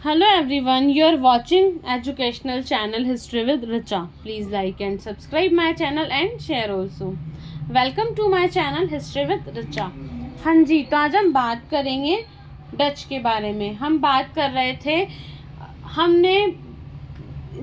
Hello everyone, you are watching educational channel History with Richa. Please like and subscribe my channel and share also. Welcome to my channel History with Richa. हाँ जी, तो आज हम बात करेंगे Dutch के बारे में। हम बात कर रहे थे, हमने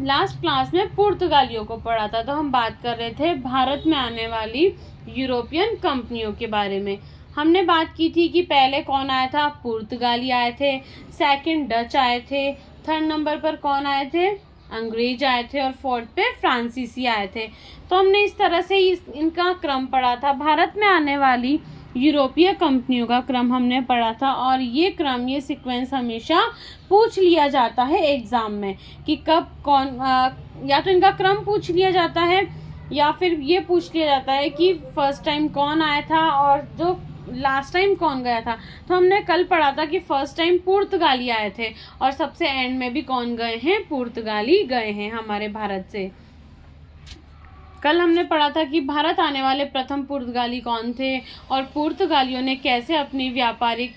लास्ट क्लास में पुर्तगालियों को पढ़ा था, तो हम बात कर रहे थे भारत में आने वाली यूरोपियन कंपनियों के बारे में। हमने बात की थी कि पहले कौन आया था, पुर्तगाली आए थे, सेकंड डच आए थे, थर्ड नंबर पर कौन आए थे, अंग्रेज आए थे, और फोर्थ पे फ्रांसीसी आए थे। तो हमने इस तरह से इनका क्रम पढ़ा था। भारत में आने वाली यूरोपीय कंपनियों का क्रम हमने पढ़ा था, और ये क्रम, ये सीक्वेंस हमेशा पूछ लिया जाता है एग्जाम में कि कब कौन या तो इनका क्रम पूछ लिया जाता है, या फिर ये पूछ लिया जाता है कि फर्स्ट टाइम कौन आया था और जो लास्ट टाइम कौन गया था। तो हमने कल पढ़ा था कि फर्स्ट टाइम पुर्तगाली आए थे, और सबसे एंड में भी कौन गए हैं, पुर्तगाली गए हैं हमारे भारत से। कल हमने पढ़ा था कि भारत आने वाले प्रथम पुर्तगाली कौन थे, और पुर्तगालियों ने कैसे अपनी व्यापारिक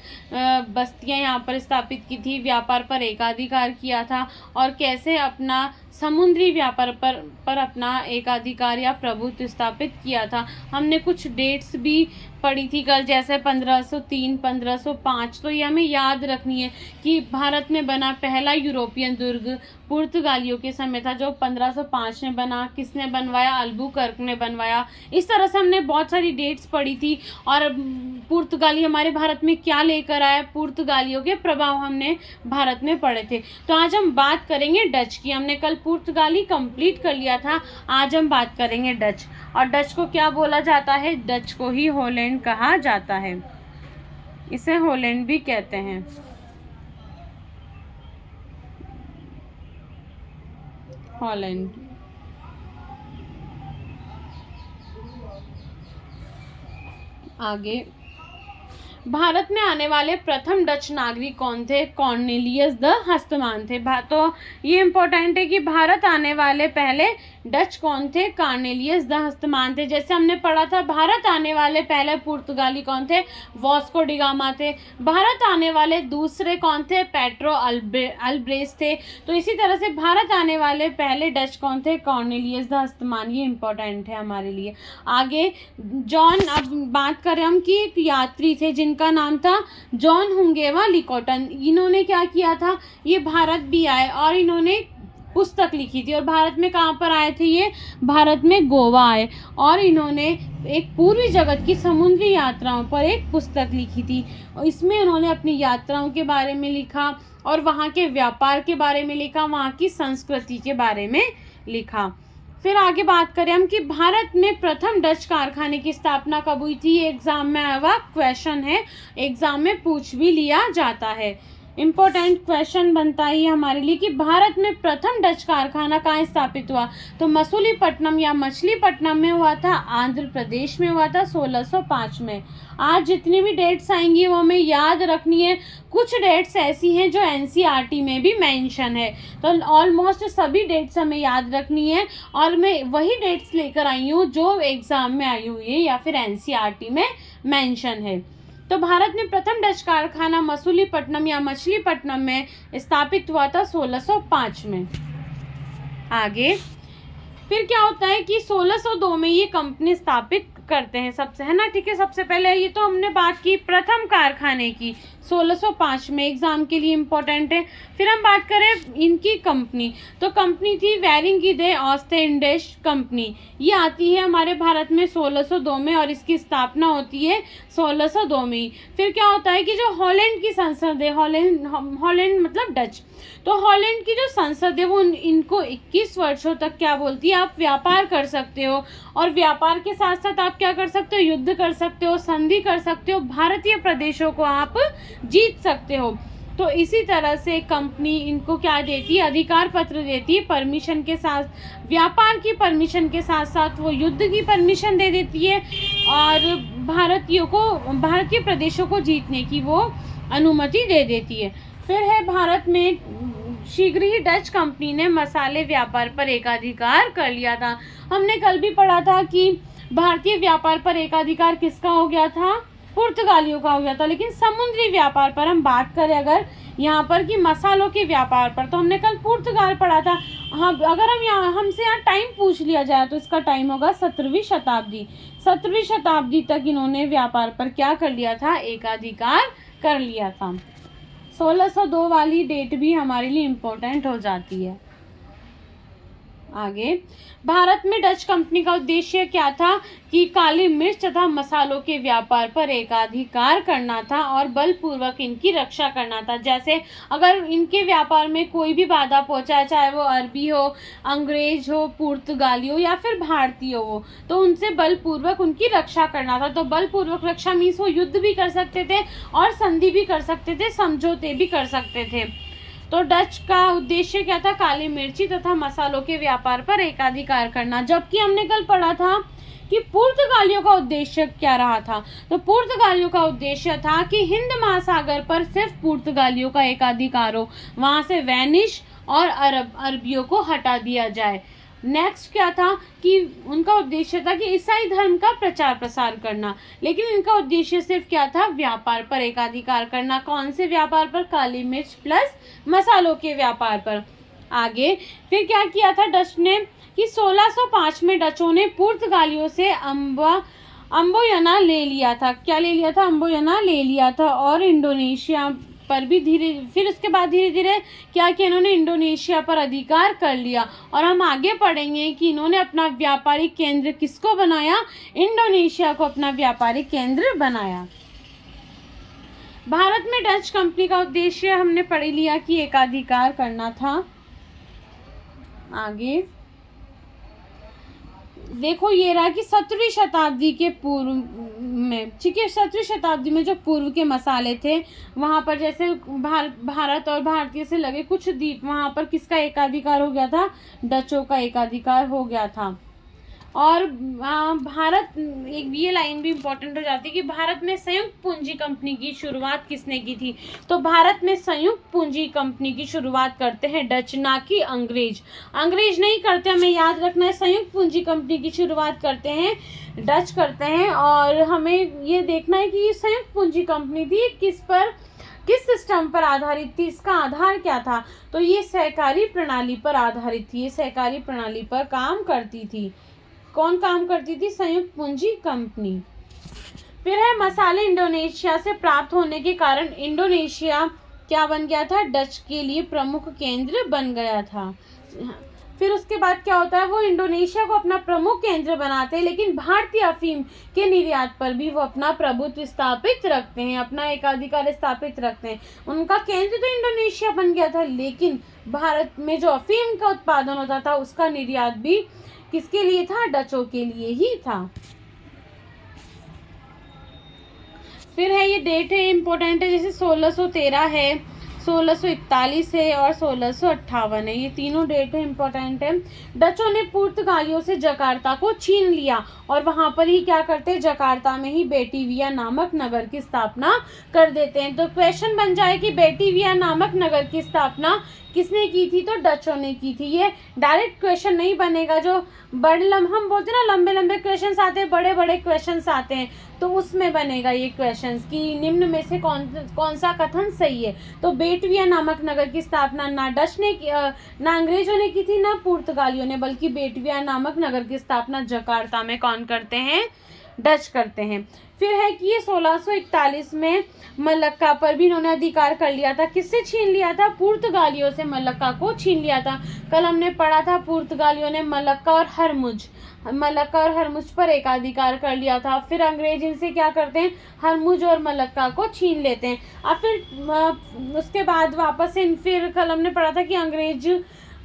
बस्तियां यहाँ पर स्थापित की थी, व्यापार पर एकाधिकार किया था, और कैसे अपना समुद्री व्यापार पर अपना एकाधिकार या प्रभुत्व स्थापित किया था। हमने कुछ डेट्स भी पढ़ी थी कल, जैसे 1503, 1505। तो ये हमें याद रखनी है कि भारत में बना पहला यूरोपियन दुर्ग पुर्तगालियों के समय था, जो 1505 में बना। किसने बनवाया, अल्बुकर्क ने बनवाया। इस तरह से हमने बहुत सारी डेट्स पढ़ी थी, और पुर्तगाली हमारे भारत में क्या लेकर आया, पुर्तगालियों के प्रभाव हमने भारत में पढ़े थे। तो आज हम बात करेंगे डच की। हमने कल पुर्तगाली कंप्लीट कर लिया था, आज हम बात करेंगे डच। और डच को क्या बोला जाता है, डच को ही हॉलैंड कहा जाता है, इसे हॉलैंड भी कहते हैं। हॉलैंड। आगे, भारत में आने वाले प्रथम डच नागरिक कौन थे, कॉर्नेलियस द हस्तमान थे। तो ये इंपॉर्टेंट है कि भारत आने वाले पहले डच कौन थे, कॉर्नेलियस द हस्तमान थे। जैसे हमने पढ़ा था भारत आने वाले पहले पुर्तगाली कौन थे, वास्को डी गामा थे। भारत आने वाले दूसरे कौन थे, पेड्रो अल्ब्रेस थे। तो इसी तरह से भारत आने वाले पहले डच कौन थे, कॉर्नेलियस द हस्तमान। ये इंपॉर्टेंट है हमारे लिए। आगे जॉन, अब बात करें हम कि एक यात्री थे जिनका नाम था जॉन हुंगेवा लिकोटन। इन्होंने क्या किया था, ये भारत भी आए और इन्होंने पुस्तक लिखी थी। और भारत में कहाँ पर आए थे, ये भारत में गोवा आए, और इन्होंने एक पूर्वी जगत की समुद्री यात्राओं पर एक पुस्तक लिखी थी। और इसमें उन्होंने अपनी यात्राओं के बारे में लिखा, और वहाँ के व्यापार के बारे में लिखा, वहाँ की संस्कृति के बारे में लिखा। फिर आगे बात करें हम कि भारत में प्रथम डच कारखाने की स्थापना कब हुई थी। ये एग्जाम में आया हुआ क्वेश्चन है, एग्जाम में पूछ भी लिया जाता है। इम्पोर्टेंट क्वेश्चन बनता है हमारे लिए कि भारत में प्रथम डच कारखाना कहाँ स्थापित हुआ। तो मसूलीपट्टनम या मछलीपट्टनम में हुआ था, आंध्र प्रदेश में हुआ था 1605 में। आज जितनी भी डेट्स आएंगी वो हमें याद रखनी है। कुछ डेट्स ऐसी हैं जो एनसीईआरटी में भी मेंशन है, तो ऑलमोस्ट सभी डेट्स हमें याद रखनी है, और मैं वही डेट्स लेकर आई हूँ जो एग्जाम में आई हुई है या फिर एनसीईआरटी में मेंशन है। तो भारत में प्रथम डच कारखाना मसूलीपट्टनम या मछलीपट्टनम में स्थापित हुआ था 1605 में। आगे फिर क्या होता है कि 1602 में ये कंपनी स्थापित करते हैं सबसे, है ना, ठीक है। सबसे पहले ये तो हमने बात की प्रथम कारखाने की 1605 में, एग्जाम के लिए इम्पोर्टेंट है। फिर हम बात करें इनकी कंपनी, तो कंपनी थी वेरिंगिदे ऑस्टेंडिश कंपनी। ये आती है हमारे भारत में 1602 में, और इसकी स्थापना होती है 1602 में ही। फिर क्या होता है कि जो हॉलैंड की संसद है, हॉलैंड मतलब डच, तो हॉलैंड की जो संसद है वो इनको 21 वर्षों तक क्या बोलती है, आप व्यापार कर सकते हो, और व्यापार के साथ साथ आप क्या कर सकते हो, युद्ध कर सकते हो, संधि कर सकते हो, भारतीय प्रदेशों को आप जीत सकते हो। तो इसी तरह से कंपनी इनको क्या देती है, अधिकार पत्र देती है, परमिशन के साथ, व्यापार की परमिशन के साथ साथ वो युद्ध की परमिशन दे देती है, और भारतीय प्रदेशों को जीतने की वो अनुमति दे देती है। फिर है भारत में शीघ्र ही डच कंपनी ने मसाले व्यापार पर एकाधिकार कर लिया था। हमने कल भी पढ़ा था कि भारतीय व्यापार पर एकाधिकार किसका हो गया था, पुर्तगालियों का हो गया था। लेकिन समुद्री व्यापार पर हम बात करें अगर, यहाँ पर कि मसालों के व्यापार पर। तो हमने कल पुर्तगाल पढ़ा था। हाँ, अगर हमसे यहाँ टाइम पूछ लिया जाए तो इसका टाइम होगा 17वीं शताब्दी। 17वीं शताब्दी तक इन्होंने व्यापार पर क्या कर लिया था, एकाधिकार कर लिया था। 1602 वाली डेट भी हमारे लिए इम्पोर्टेंट हो जाती है। आगे, भारत में डच कंपनी का उद्देश्य क्या था कि काली मिर्च तथा मसालों के व्यापार पर एकाधिकार करना था और बलपूर्वक इनकी रक्षा करना था। जैसे अगर इनके व्यापार में कोई भी बाधा पहुंचाए, चाहे वो अरबी हो, अंग्रेज हो, पुर्तगाली हो या फिर भारतीय हो, तो उनसे बलपूर्वक उनकी रक्षा करना था। तो बलपूर्वक रक्षा मीन्स वो युद्ध भी कर सकते थे और संधि भी कर सकते थे, समझौते भी कर सकते थे। तो डच का उद्देश्य क्या था, काली मिर्ची तथा मसालों के व्यापार पर एकाधिकार करना। जबकि हमने कल पढ़ा था कि पुर्तगालियों का उद्देश्य क्या रहा था। तो पुर्तगालियों का उद्देश्य था कि हिंद महासागर पर सिर्फ पुर्तगालियों का एकाधिकार हो, वहां से वेनिश और अरबियों को हटा दिया जाए। नेक्स्ट क्या था कि उनका उद्देश्य था कि ईसाई धर्म का प्रचार प्रसार करना, लेकिन इनका उद्देश्य सिर्फ क्या था, व्यापार पर एकाधिकार करना। कौन से व्यापार पर, काली मिर्च प्लस मसालों के व्यापार पर। आगे फिर क्या किया था डच ने कि 1605 में डचों ने पुर्तगालियों से अम्बोयना ले लिया था। क्या ले लिया था, अम्बोयना ले लिया था। और इंडोनेशिया पर भी फिर उसके बाद धीरे धीरे क्या किया, इन्होंने इंडोनेशिया पर अधिकार कर लिया। और हम आगे पढ़ेंगे कि इन्होंने अपना व्यापारिक केंद्र किसको बनाया, इंडोनेशिया को अपना व्यापारिक केंद्र बनाया। भारत में डच कंपनी का उद्देश्य हमने पढ़ लिया कि एकाधिकार करना था। आगे देखो, ये रहा कि 17वीं शताब्दी के पूर्व में, ठीक है, 17वीं शताब्दी में जो पूर्व के मसाले थे वहां पर, जैसे भारत और भारतीय से लगे कुछ द्वीप, वहां पर किसका एकाधिकार हो गया था, डचों का एकाधिकार हो गया था। और भारत, एक ये लाइन भी इम्पोर्टेंट हो जाती है कि भारत में संयुक्त पूंजी कंपनी की शुरुआत किसने की थी। तो भारत में संयुक्त पूंजी कंपनी की शुरुआत करते हैं डच, ना कि अंग्रेज। अंग्रेज नहीं करते, हमें याद रखना है। संयुक्त पूंजी कंपनी की शुरुआत करते हैं डच करते हैं। और हमें ये देखना है कि ये संयुक्त पूंजी कंपनी थी किस सिस्टम पर आधारित थी, इसका आधार क्या था। तो ये सहकारी प्रणाली पर आधारित थी, ये सहकारी प्रणाली पर काम करती थी। कौन काम करती थी, संयुक्त पूंजी कंपनी। फिर है मसाले इंडोनेशिया से प्राप्त होने के कारण इंडोनेशिया क्या बन गया था, डच के लिए प्रमुख केंद्र बन गया था। फिर उसके बाद क्या होता है, वो इंडोनेशिया को अपना प्रमुख केंद्र बनाते हैं, लेकिन भारतीय अफीम के निर्यात पर भी वो अपना प्रभुत्व स्थापित रखते हैं, अपना एकाधिकार स्थापित रखते हैं। उनका केंद्र तो इंडोनेशिया बन गया था, लेकिन भारत में जो अफीम का उत्पादन होता था उसका निर्यात भी किसके लिए था, डचों के लिए ही था। फिर है, ये डेट है इंपॉर्टेंट है, जैसे 1613 है, 1641 है और 1658 है। ये तीनों डेट है इंपॉर्टेंट है। डचों ने पुर्तगालियों से जकार्ता को छीन लिया और वहां पर ही क्या करते हैं, जकार्ता में ही बेटिविया नामक नगर की स्थापना कर देते हैं। तो क्वेश्चन बन जाए कि बेटिविया नामक नगर की स्थापना किसने की थी, तो डचों ने की थी। ये डायरेक्ट क्वेश्चन नहीं बनेगा, जो हम बोलते हैं ना, लंबे लंबे क्वेश्चन आते हैं, बड़े बड़े क्वेश्चन आते हैं, तो उसमें बनेगा ये क्वेश्चन कि निम्न में से कौन सा कथन सही है। तो बेटविया नामक नगर की स्थापना ना डच ने ना अंग्रेजों ने की थी, ना पुर्तगालियों ने, बल्कि बेटविया नामक नगर की स्थापना जकार्ता में कौन करते हैं, डच करते हैं। फिर है कि ये 1641 में मलक्का पर भी इन्होंने अधिकार कर लिया था। किससे छीन लिया था, पुर्तगालियों से मलक्का को छीन लिया था। कल हमने पढ़ा था पुर्तगालियों ने मलक्का और हरमुज पर एकाधिकार कर लिया था। फिर अंग्रेज इनसे क्या करते हैं, हरमुज और मलक्का को छीन लेते हैं। और फिर उसके बाद वापस से फिर कल हमने पढ़ा था कि अंग्रेज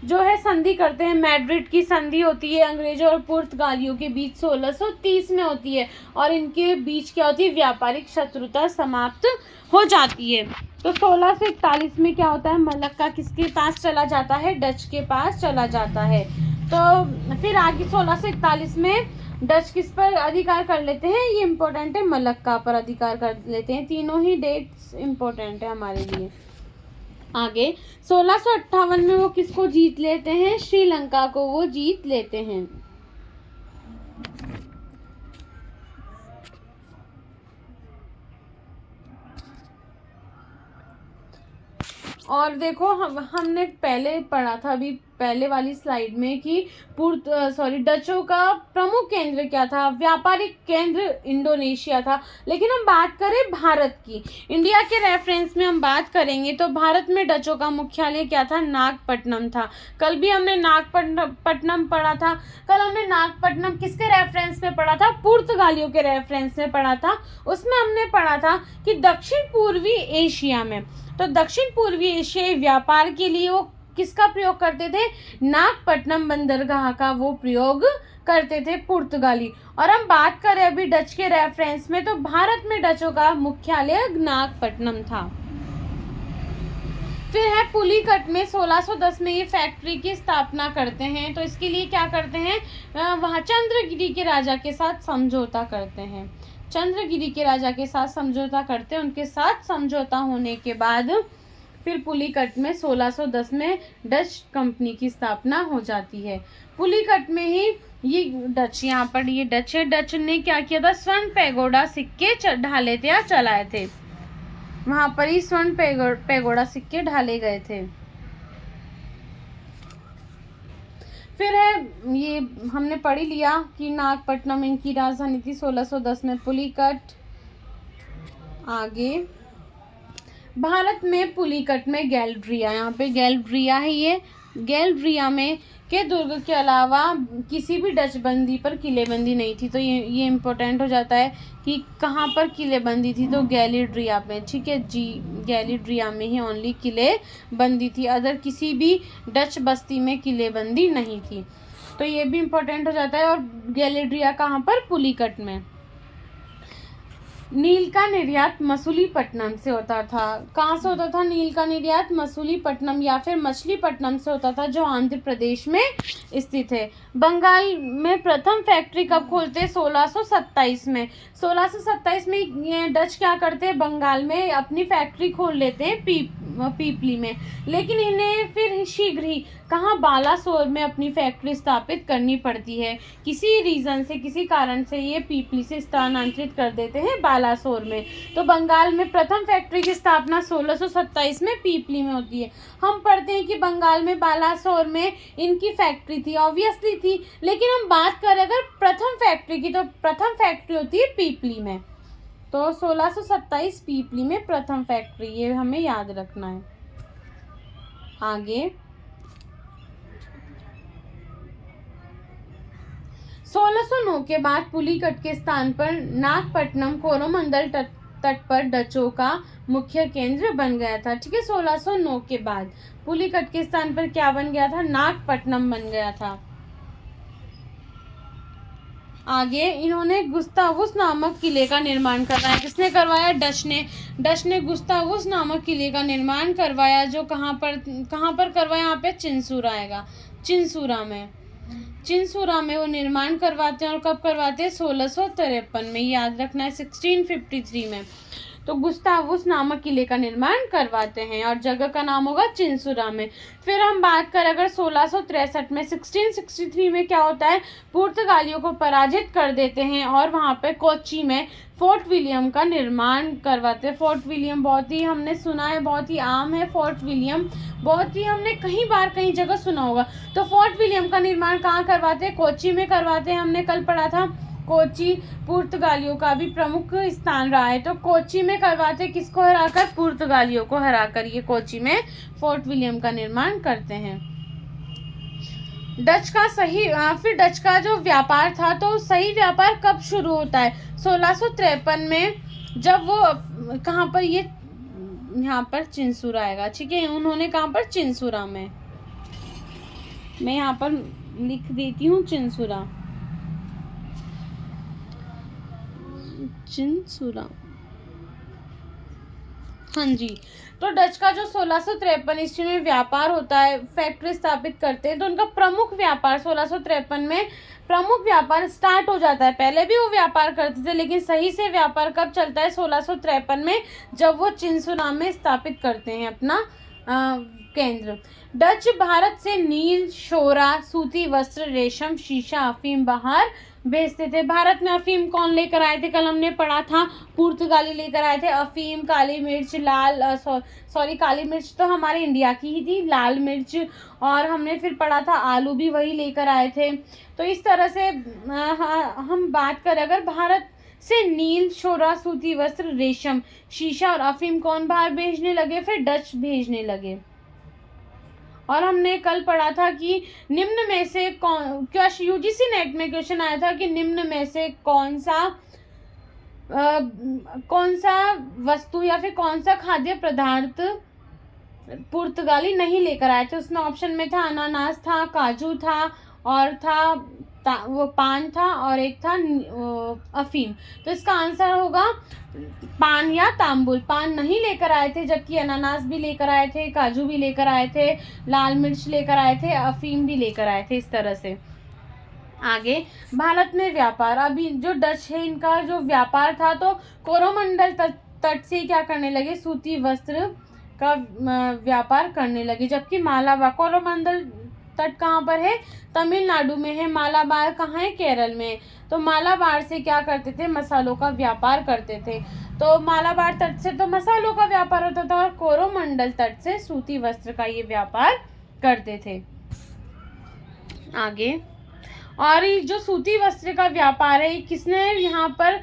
जो है संधि करते हैं, मैड्रिड की संधि होती है अंग्रेजों और पुर्तगालियों के बीच 1630 में होती है, और इनके बीच क्या होती है, व्यापारिक शत्रुता समाप्त हो जाती है। तो 1641 में क्या होता है, मलक्का किसके पास चला जाता है, डच के पास चला जाता है। तो फिर आगे 1641 में डच किस पर अधिकार कर लेते हैं, ये इम्पोर्टेंट है, मलक्का पर अधिकार कर लेते हैं। तीनों ही डेट्स इम्पोर्टेंट है हमारे लिए। आगे 1658 में वो किसको जीत लेते हैं, श्रीलंका को वो जीत लेते हैं। और देखो हमने पहले पढ़ा था अभी पहले वाली स्लाइड में कि डचों का प्रमुख केंद्र क्या था, व्यापारिक केंद्र इंडोनेशिया था। लेकिन हम बात करें भारत की, इंडिया के रेफरेंस में हम बात करेंगे तो भारत में डचों का मुख्यालय क्या था, नागपट्टनम था। कल भी हमने नागपट्टनम पढ़ा था। कल हमने नागपट्टनम किसके रेफरेंस में पढ़ा था, पुर्तगालियों के रेफरेंस में पढ़ा था। उसमें हमने पढ़ा था कि दक्षिण पूर्वी एशिया में, तो दक्षिण पूर्वी एशियाई व्यापार के लिए वो किसका प्रयोग करते थे, नागपट्टनम बंदरगाह का वो प्रयोग करते थे पुर्तगाली। और हम बात करें अभी डच के रेफरेंस में तो भारत में डचों का मुख्यालय नागपट्टनम था। फिर है पुलिकट में 1610 में ये फैक्ट्री की स्थापना करते हैं। तो इसके लिए क्या करते हैं, वहाँ चंद्रगिरी के राजा के साथ समझौता करते हैं। चंद्रगिरी के राजा के साथ समझौता करते हैं। उनके साथ समझौता होने के बाद फिर पुलिकट में 1610 में डच कंपनी की स्थापना हो जाती है। पुलिकट में ही ये डच, यहाँ पर ये डच है, डच ने क्या किया था, स्वर्ण पैगोडा सिक्के ढाले थे या चलाए थे। वहां पर ही स्वर्ण पैगोडा सिक्के ढाले गए थे। फिर है ये हमने पढ़ ही लिया कि नागपट्टनम इनकी राजधानी थी 1610 में, पुलिकट। आगे भारत में पुलिकट में गैलड्रिया, यहाँ पे गैलड्रिया है, ये गैलड्रिया में के दुर्ग के अलावा किसी भी डच बंदी पर किलेबंदी नहीं थी। तो ये इम्पोर्टेंट हो जाता है कि कहाँ पर किलेबंदी थी, तो गैलड्रिया पे, ठीक है जी, गैलड्रिया में ही ओनली किलेबंदी थी, अदर किसी भी डच बस्ती में किलेबंदी नहीं थी। तो ये भी इम्पोर्टेंट हो जाता है। और गैलड्रिया कहाँ पर, पुलिकट में। नील का निर्यात मसूलीपट्टनम से होता था। कहाँ से होता था नील का निर्यात, मसूलीपट्टनम या फिर मछलीपट्टनम से होता था, जो आंध्र प्रदेश में स्थित है। बंगाल में प्रथम फैक्ट्री कब खोलते हैं, 1627 में। 1627 में ये डच क्या करते हैं, बंगाल में अपनी फैक्ट्री खोल लेते हैं पीपली में। लेकिन इन्हें फिर शीघ्र ही कहाँ, बालासोर में अपनी फैक्ट्री स्थापित करनी पड़ती है। किसी रीजन से, किसी कारण से ये पीपली से स्थानांतरित कर देते हैं बालासोर में। तो बंगाल में प्रथम फैक्ट्री की स्थापना 1627 में पीपली में होती है। हम पढ़ते हैं कि बंगाल में बालासोर में इनकी फैक्ट्री थी, ऑब्वियसली थी। लेकिन हम बात करें अगर प्रथम फैक्ट्री की, तो प्रथम फैक्ट्री होती है पीपली में। तो 1627 पीपली में प्रथम फैक्ट्री, ये हमें याद रखना है। आगे 1609 के बाद पुलिकट के स्थान पर नागपट्टनम कोरोमंडल तट पर डचों का मुख्य केंद्र बन गया था। ठीक है, 1609 के बाद पुलिकट के स्थान पर क्या बन गया था, नागपट्टनम बन गया था। आगे इन्होंने गुस्तावुस नामक किले का निर्माण करवाया। किसने करवाया, डच ने गुस्तावुस नामक किले का निर्माण करवाया, जो कहाँ पर करवाया, यहाँ पे चिंसूरा आएगा, चिंसूरा में वो निर्माण करवाते हैं। और कब करवाते हैं, 1653 में, याद रखना है, 1653 में। तो गुस्तावुस नामक किले का निर्माण करवाते हैं और जगह का नाम होगा चिंसूरा में। फिर हम बात करें अगर 1663 में, 1663 में क्या होता है, पुर्तगालियों को पराजित कर देते हैं और वहाँ पे कोच्चि में फोर्ट विलियम का निर्माण करवाते हैं। फोर्ट विलियम बहुत ही हमने सुना है, बहुत ही आम है फोर्ट विलियम, बहुत ही हमने कई जगह सुना होगा। तो फोर्ट विलियम का निर्माण कहाँ करवाते हैं, कोच्चि में करवाते हैं। हमने कल पढ़ा था कोच्चि पुर्तगालियों का भी प्रमुख स्थान रहा है। तो कोच्चि में करवाते, किसको हराकर, पुर्तगालियों को हराकर ये कोच्चि में फोर्ट विलियम का निर्माण करते हैं। फिर डच का जो व्यापार था, तो सही व्यापार कब शुरू होता है, 1653 में, जब वो कहाँ पर, ये यहाँ पर चिंसूरा आएगा। ठीक है, उन्होंने कहाँ पर, चिंसूरा में, मैं यहाँ पर लिख देती हूँ चिंसूरा, हाँ जी। तो डच का जो 1653 ईस्वी में व्यापार होता है, फैक्ट्री स्थापित करते हैं, तो उनका प्रमुख व्यापार 1653 में प्रमुख व्यापार स्टार्ट हो जाता है। पहले भी वो व्यापार करते थे, लेकिन सही से व्यापार कब चलता है, 1653 में, जब वो चिंसूरा में स्थापित करते हैं अपना केंद्र। डच भारत से नील, शोरा, सूती वस्त्र, रेशम, शीशा, अफीम, बहार, भेजते थे। भारत में अफीम कौन लेकर आए थे? कल हमने पढ़ा था, पुर्तगाली लेकर आए थे अफीम, काली मिर्च, काली मिर्च तो हमारे इंडिया की ही थी, लाल मिर्च, और हमने फिर पढ़ा था आलू भी वही लेकर आए थे। तो इस तरह से हम बात करें अगर भारत से नील, शोरा, सूती वस्त्र, रेशम, शीशा और अफीम कौन बाहर भेजने लगे? फिर डच भेजने लगे। और हमने कल पढ़ा था कि निम्न में से यूजीसी नेट में क्वेश्चन आया था कि निम्न में से कौन सा वस्तु या फिर कौन सा खाद्य पदार्थ पुर्तगाली नहीं लेकर आए थे। उसमें ऑप्शन में था अनानास था, काजू था, और था वो पान था, और एक था अफीम। तो इसका आंसर होगा पान या तांबुल। पान नहीं लेकर आए थे, जबकि अनानास भी लेकर आए थे, काजू भी लेकर आए थे, लाल मिर्च लेकर आए थे, अफीम भी लेकर आए थे। इस तरह से आगे भारत में व्यापार, अभी जो डच है इनका जो व्यापार था तो कोरोमंडल तट से क्या करने लगे? सूती वस्त्र का व्यापार करने लगे। जबकि मालाबार, कोरोमंडल तट कहाँ पर है? तमिलनाडु में है। मालाबार कहाँ है? केरल में। तो मालाबार से क्या करते थे? मसालों का व्यापार करते थे। तो मालाबार तट से तो मसालों का व्यापार होता था, और कोरोमंडल तट से सूती वस्त्र का ये व्यापार करते थे। आगे, और जो सूती वस्त्र का व्यापार है किसने यहाँ पर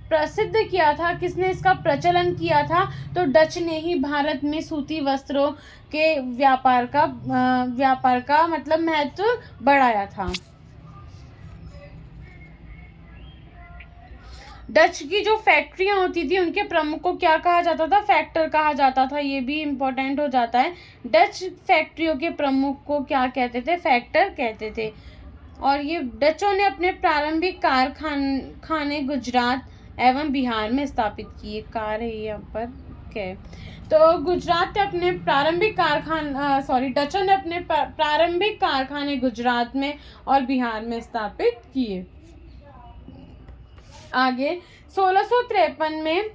प्रसिद्ध किया था, किसने इसका प्रचलन किया था? तो डच ने ही भारत में सूती वस्त्रों के व्यापार का मतलब महत्व बढ़ाया था। डच की जो फैक्ट्रियां होती थी उनके प्रमुख को क्या कहा जाता था? फैक्टर कहा जाता था। ये भी इम्पोर्टेंट हो जाता है। डच फैक्ट्रियों के प्रमुख को क्या कहते थे? फैक्टर कहते थे। और ये डचों ने अपने प्रारंभिक कारखाने गुजरात एवं बिहार में स्थापित किए। कार है यहाँ पर क्या? तो गुजरात ने अपने डचों ने अपने प्रारंभिक कारखाने गुजरात में और बिहार में स्थापित किए। आगे 1653 में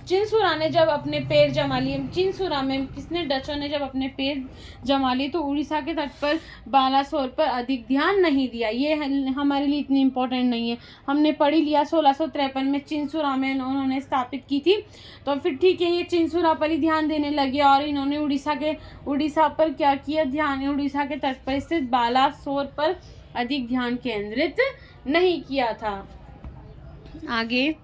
चिंसुरा ने जब अपने पैर जमा लिए, चिंसुरा में किसने? डचों ने जब अपने पैर जमा लिए तो उड़ीसा के तट पर बालासोर पर अधिक ध्यान नहीं दिया। ये हमारे लिए इतनी इम्पोर्टेंट नहीं है, हमने पढ़ ही लिया। 1653 में चिंसुरा में उन्होंने स्थापित की थी, तो फिर ठीक है, ये चिंसुरा पर ही ध्यान देने लगे। और इन्होंने उड़ीसा पर क्या किया? ध्यान उड़ीसा के तट पर स्थित बालासोर पर अधिक ध्यान केंद्रित नहीं किया था। आगे,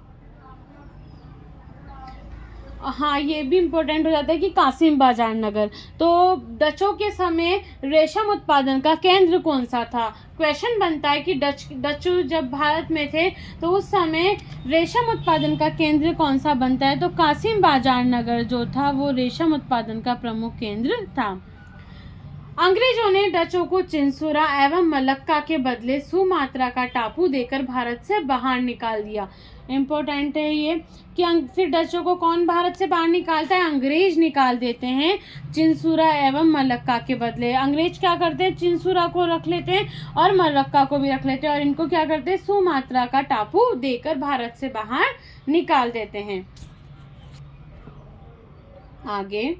हाँ, ये भी इम्पोर्टेंट हो जाता है कि कासिम बाजार नगर, तो डचों के समय रेशम उत्पादन का केंद्र कौन सा था? क्वेश्चन बनता है कि डच जब भारत में थे तो उस समय रेशम उत्पादन का केंद्र कौन सा बनता है? तो कासिम बाजार नगर जो था वो रेशम उत्पादन का प्रमुख केंद्र था। अंग्रेजों ने डचों को चिंसुरा एवं मलक्का के बदले सुमात्रा का टापू देकर भारत से बाहर निकाल दिया। इम्पोर्टेंट है ये कि फिर डचों को कौन भारत से बाहर निकालता है? अंग्रेज निकाल देते हैं चिंसुरा एवं मलक्का के बदले। अंग्रेज क्या करते हैं? चिंसुरा को रख लेते हैं और मलक्का को भी रख लेते हैं, और इनको क्या करते हैं? सुमात्रा का टापू देकर भारत से बाहर निकाल देते हैं। आगे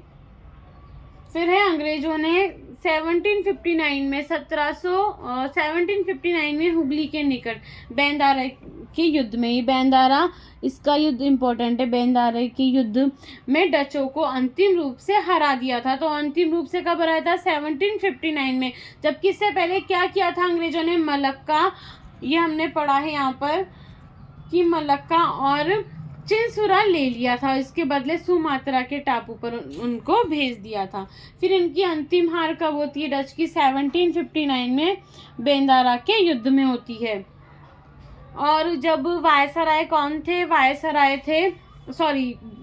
फिर है अंग्रेजों ने 1759 में हुगली के निकट बेंदारा के युद्ध में, ये बेंदारा इसका युद्ध इम्पोर्टेंट है, बेंदारा के युद्ध में डचों को अंतिम रूप से हरा दिया था। तो अंतिम रूप से कब हराया था? 1759 में। जबकि इससे पहले क्या किया था अंग्रेजों ने? मलक्का, ये हमने पढ़ा है यहाँ पर कि मलक्का और चिंसुरा ले लिया था, इसके बदले सुमात्रा के टापू पर उनको भेज दिया था। फिर इनकी अंतिम हार कब होती है डच की? 1759 में बेंदारा के युद्ध में होती है। और जब वायसराय कौन थे?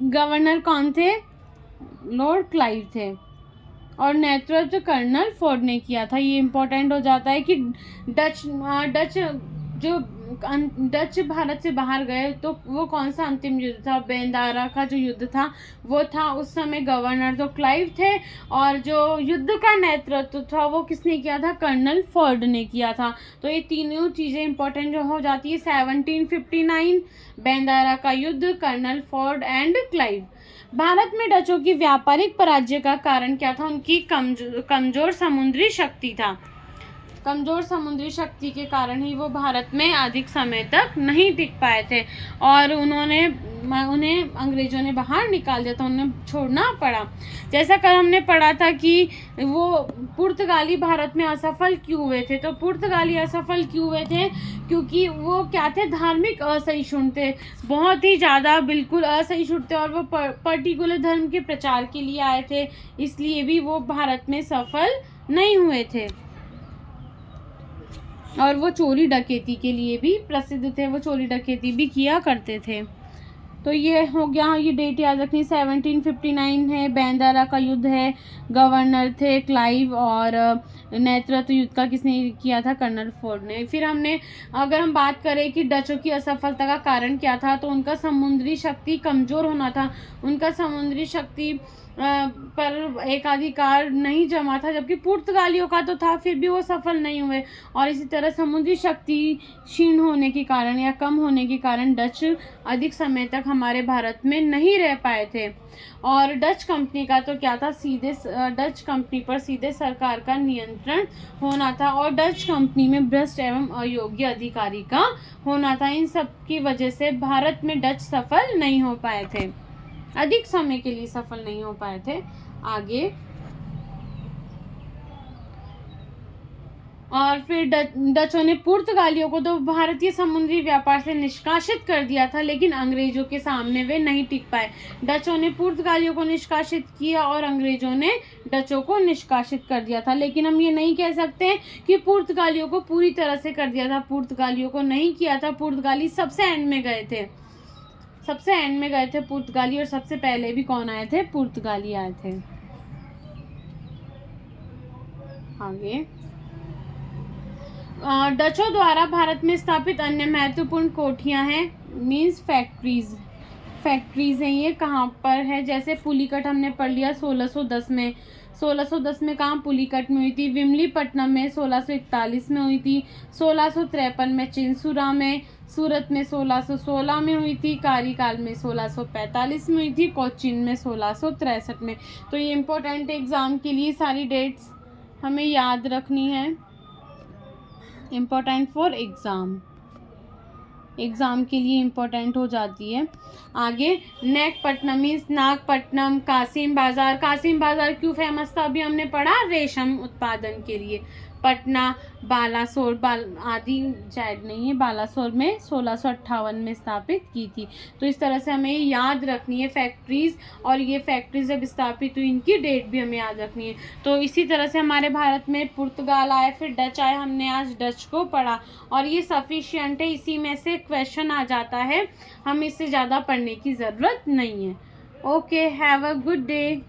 गवर्नर कौन थे? लॉर्ड क्लाइव थे, और नेतृत्व कर्नल फोर्ड ने किया था। ये इम्पोर्टेंट हो जाता है कि डच जो डच भारत से बाहर गए तो वो कौन सा अंतिम युद्ध था? बेंदारा का जो युद्ध था वो था। उस समय गवर्नर तो क्लाइव थे और जो युद्ध का नेतृत्व था वो किसने किया था? कर्नल फोर्ड ने किया था। तो ये तीनों चीज़ें इंपॉर्टेंट जो हो जाती है। 1759 बेंदारा का युद्ध, colonel Ford and Clive. Bharat में डचों की व्यापारिक पराजय का कारण क्या था? उनकी कमजोर समुद्री शक्ति था। कमजोर समुद्री शक्ति के कारण ही वो भारत में अधिक समय तक नहीं टिक पाए थे और उन्हें अंग्रेजों ने बाहर निकाल दिया था, उन्हें छोड़ना पड़ा। जैसा कल हमने पढ़ा था कि वो पुर्तगाली भारत में असफल क्यों हुए थे, तो पुर्तगाली असफल क्यों हुए थे? क्योंकि वो क्या थे? धार्मिक असहिष्णु थे, बहुत ही ज़्यादा बिल्कुल असहिष्णु थे और वो पर्टिकुलर धर्म के प्रचार के लिए आए थे, इसलिए भी वो भारत में सफल नहीं हुए थे। और वो चोरी डकैती के लिए भी प्रसिद्ध थे, वो चोरी डकैती भी किया करते थे। तो ये हो गया, ये डेट याद रखनी। 1759 है, बेंदारा का युद्ध है, गवर्नर थे क्लाइव और नेतृत्व युद्ध का किसने किया था? कर्नल फोर्ड ने। फिर हमने अगर हम बात करें कि डचों की असफलता का कारण क्या था, तो उनका समुद्री शक्ति कमज़ोर होना था। उनका समुद्री शक्ति पर एकाधिकार नहीं जमा था, जबकि पुर्तगालियों का तो था, फिर भी वो सफल नहीं हुए। और इसी तरह समुद्री शक्ति क्षीण होने के कारण या कम होने के कारण डच अधिक समय तक हमारे भारत में नहीं रह पाए थे। और डच कंपनी का तो क्या था? डच कंपनी पर सीधे सरकार का नियंत्रण होना था और डच कंपनी में भ्रष्ट एवं अयोग्य अधिकारी का होना था। इन सब की वजह से भारत में डच सफल नहीं हो पाए थे, अधिक समय के लिए सफल नहीं हो पाए थे। आगे और फिर डचों ने पुर्तगालियों को तो भारतीय समुद्री व्यापार से निष्कासित कर दिया था, लेकिन अंग्रेजों के सामने वे नहीं टिक पाए। डचों ने पुर्तगालियों को निष्कासित किया और अंग्रेजों ने डचों को निष्कासित कर दिया था। लेकिन हम ये नहीं कह सकते कि पुर्तगालियों को पूरी तरह से कर दिया था, पुर्तगालियों को नहीं किया था। पुर्तगाली सबसे एंड में गए थे, सबसे एंड में गए थे पुर्तगाली, और सबसे पहले भी कौन आए थे? पुर्तगाली आए थे। आगे डचों द्वारा भारत में स्थापित अन्य महत्वपूर्ण कोठियां हैं, मींस फैक्ट्रीज हैं। ये कहाँ पर है? जैसे पुलिकट हमने पढ़ लिया 1610 में। 1610 में कहाँ? पुलिकट में हुई थी। विमलीपट्टनम में 1641 में हुई थी। 1653 में चिंसुरा में। सूरत में 1616 में हुई थी। कारीकाल में 1645 में हुई थी। कोचीन में 1663 में। तो ये इम्पोर्टेंट एग्जाम के लिए सारी डेट्स हमें याद रखनी है, इम्पोर्टेंट फॉर एग्ज़ाम के लिए इम्पोर्टेंट हो जाती है। आगे नेकपट्टनम मीन्स नागपट्टनम। कासिम बाज़ार क्यों फेमस था? अभी हमने पढ़ा, रेशम उत्पादन के लिए। पटना, बालासोर आदि शायद नहीं है, बालासोर में 1658 में स्थापित की थी। तो इस तरह से हमें याद रखनी है फैक्ट्रीज, और ये फैक्ट्रीज जब स्थापित हुई इनकी डेट भी हमें याद रखनी है। तो इसी तरह से हमारे भारत में पुर्तगाल आए, फिर डच आए, हमने आज डच को पढ़ा और ये सफिशिएंट है। इसी में से क्वेश्चन आ जाता है, हम इससे ज़्यादा पढ़ने की ज़रूरत नहीं है। Okay, have a good day.